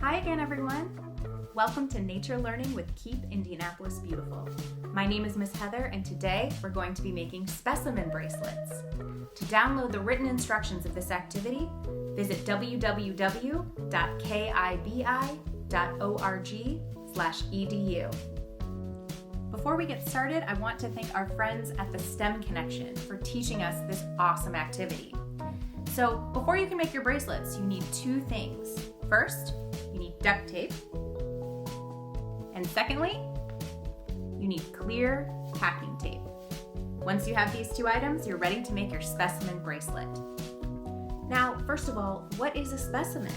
Hi again, everyone. Welcome to Nature Learning with Keep Indianapolis Beautiful. My name is Miss Heather, and today we're going to be making specimen bracelets. To download the written instructions of this activity, visit www.kibi.org/edu. Before we get started, I want to thank our friends at the STEM Connection for teaching us this awesome activity. So before you can make your bracelets, you need two things. First, you need duct tape. And secondly, you need clear packing tape. Once you have these two items, you're ready to make your specimen bracelet. Now, first of all, what is a specimen?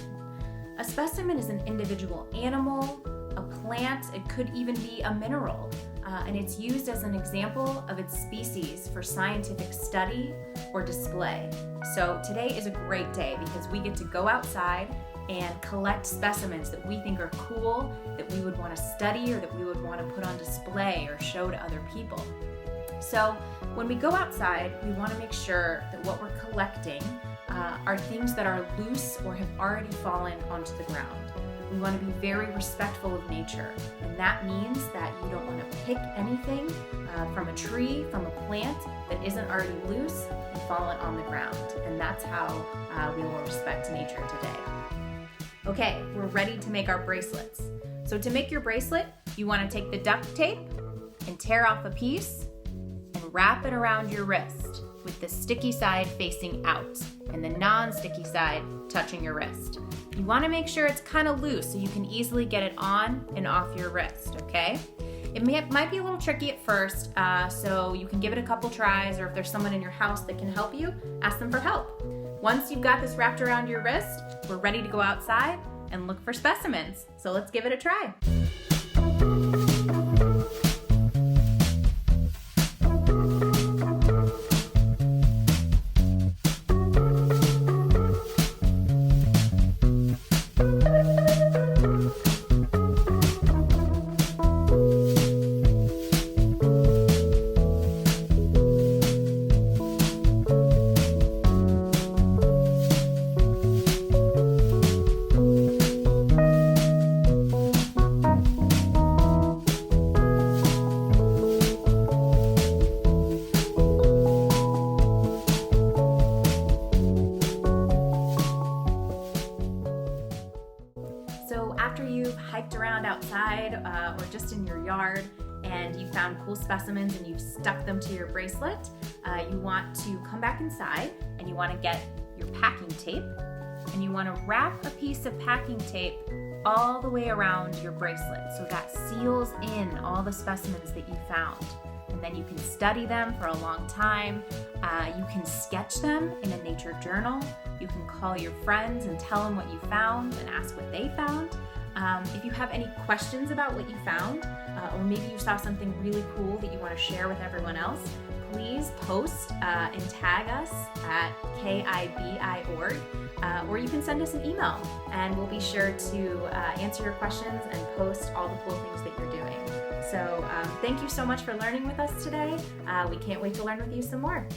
A specimen is an individual animal, a plant, it could even be a mineral, and it's used as an example of its species for scientific study or display. So today is a great day because we get to go outside and collect specimens that we think are cool, that we would want to study or that we would want to put on display or show to other people. So when we go outside, we want to make sure that what we're collecting are things that are loose or have already fallen onto the ground. We want to be very respectful of nature, and that means that you don't want to pick anything from a tree, from a plant that isn't already loose and fallen on the ground. And that's how we will respect nature today. Okay, we're ready to make our bracelets. So to make your bracelet, you want to take the duct tape and tear off a piece and wrap it around your wrist with the sticky side facing out and the non-sticky side touching your wrist. You want to make sure it's kind of loose so you can easily get it on and off your wrist, okay? It might be a little tricky at first, so you can give it a couple tries, or if there's someone in your house that can help you, ask them for help. Once you've got this wrapped around your wrist, we're ready to go outside and look for specimens. So let's give it a try. So after you've hiked around outside or just in your yard and you found cool specimens and you've stuck them to your bracelet, you want to come back inside and you want to get your packing tape and you want to wrap a piece of packing tape all the way around your bracelet so that seals in all the specimens that you found. And then you can study them for a long time. You can sketch them in a nature journal. You can call your friends and tell them what you found and ask what they found. If you have any questions about what you found, or maybe you saw something really cool that you want to share with everyone else, please post and tag us at KIBI.org, or you can send us an email and we'll be sure to answer your questions and post all the cool things that you're doing. So thank you so much for learning with us today. We can't wait to learn with you some more.